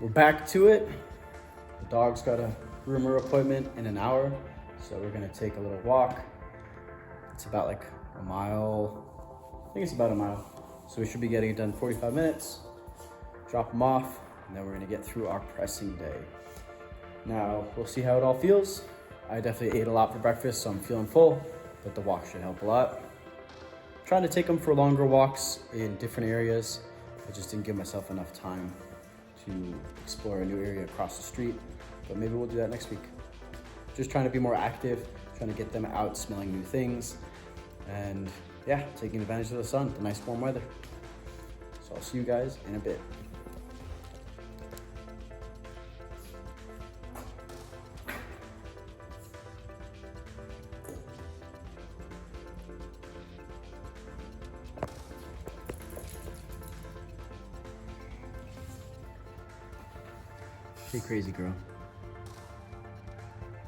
We're back to it. The dog's got a groomer appointment in an hour, so we're gonna take a little walk. It's about like a mile. I think it's about a mile. So we should be getting it done in 45 minutes. Drop them off, and then we're gonna get through our pressing day. Now, we'll see how it all feels. I definitely ate a lot for breakfast, so I'm feeling full, but the walk should help a lot. Trying to take them for longer walks in different areas. I just didn't give myself enough time to explore a new area across the street, but maybe we'll do that next week. Just trying to be more active, trying to get them out smelling new things, and yeah, taking advantage of the sun, the nice warm weather. So I'll see you guys in a bit. Hey, crazy girl.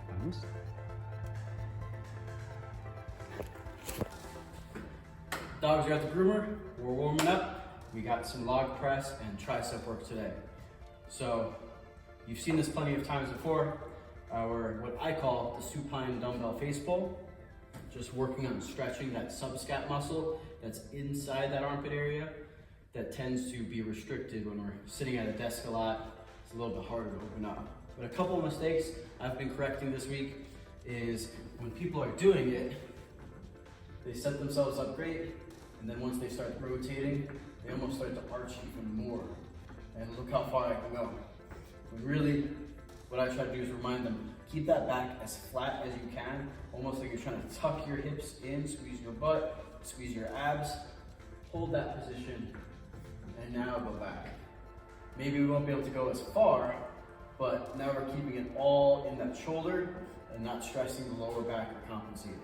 Vamos. Dogs are at the groomer. We're warming up. We got some log press and tricep work today. So you've seen this plenty of times before. Our, what I call the supine dumbbell face pull. Just working on stretching that subscap muscle that's inside that armpit area that tends to be restricted when we're sitting at a desk a lot. It's a little bit harder to open up. But a couple of mistakes I've been correcting this week is when people are doing it, they set themselves up great, and then once they start rotating, they almost start to arch even more. And look how far I can go. But really, what I try to do is remind them, keep that back as flat as you can, almost like you're trying to tuck your hips in, squeeze your butt, squeeze your abs, hold that position, and now go back. Maybe we won't be able to go as far, but now we're keeping it all in that shoulder and not stressing the lower back or compensating.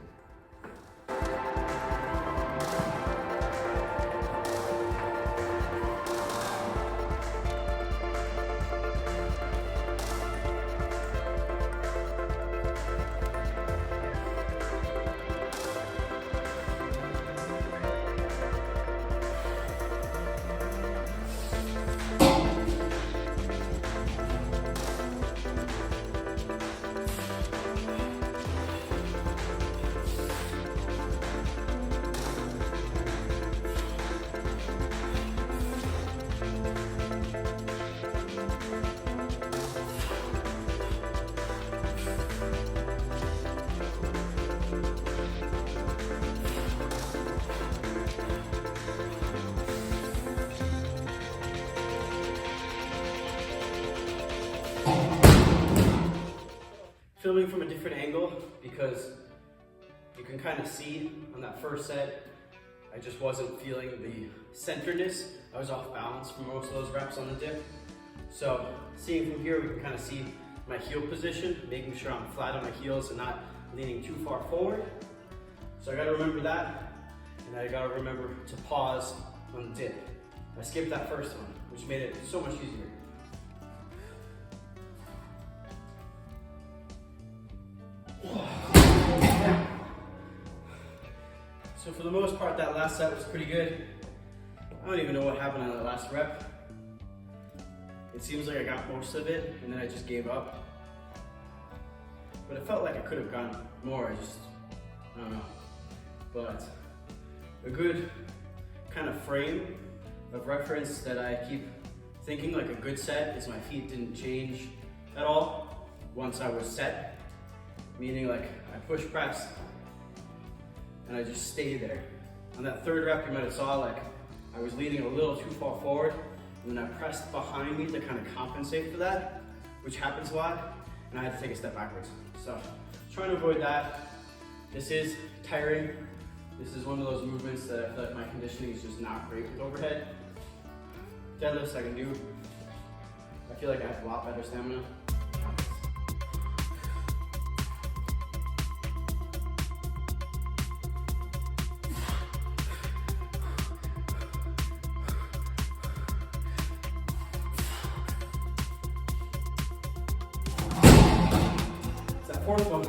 Filming from a different angle because you can kind of see on that first set, I just wasn't feeling the centeredness. I was off balance for most of those reps on the dip. So seeing from here, we can kind of see my heel position, making sure I'm flat on my heels and not leaning too far forward. So I gotta remember that, and I gotta remember to pause on the dip. I skipped that first one, which made it so much easier. So for the most part, that last set was pretty good. I don't even know what happened on that last rep. It seems like I got most of it, and then I just gave up. But it felt like I could have gone more, I don't know. But a good kind of frame of reference that I keep thinking like a good set is my feet didn't change at all once I was set. Meaning like I push press and I just stay there. On that third rep, you might have saw like I was leaning a little too far forward, and then I pressed behind me to kind of compensate for that, which happens a lot, and I had to take a step backwards. So trying to avoid that. This is tiring. This is one of those movements that I feel like my conditioning is just not great with overhead. Deadlifts I can do. I feel like I have a lot better stamina. Fourth one.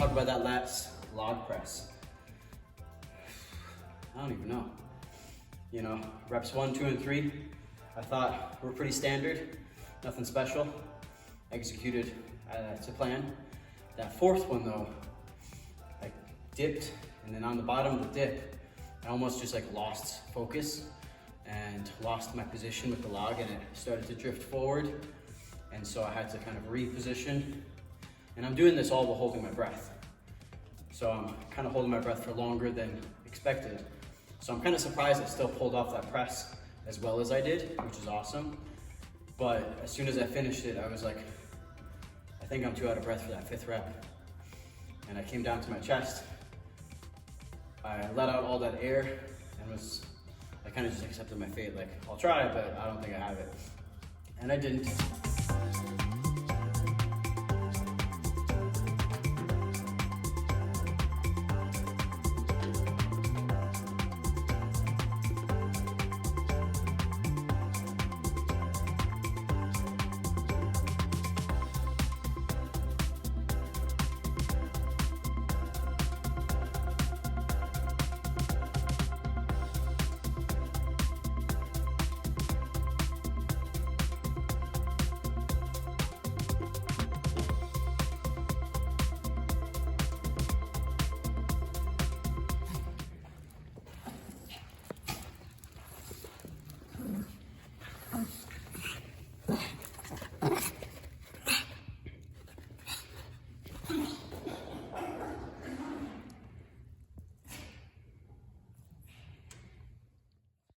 talk about that last log press. I don't even know. You know, reps 1, 2, and 3, I thought were pretty standard, nothing special. Executed to plan. That fourth one though, I dipped, and then on the bottom of the dip, I almost just like lost focus and lost my position with the log, and it started to drift forward. And so I had to kind of reposition. And I'm doing this all while holding my breath. So I'm kind of holding my breath for longer than expected. So I'm kind of surprised I still pulled off that press as well as I did, which is awesome. But as soon as I finished it, I was like, I think I'm too out of breath for that 5th rep. And I came down to my chest. I let out all that air and I kind of just accepted my fate. Like, I'll try, but I don't think I have it. And I didn't.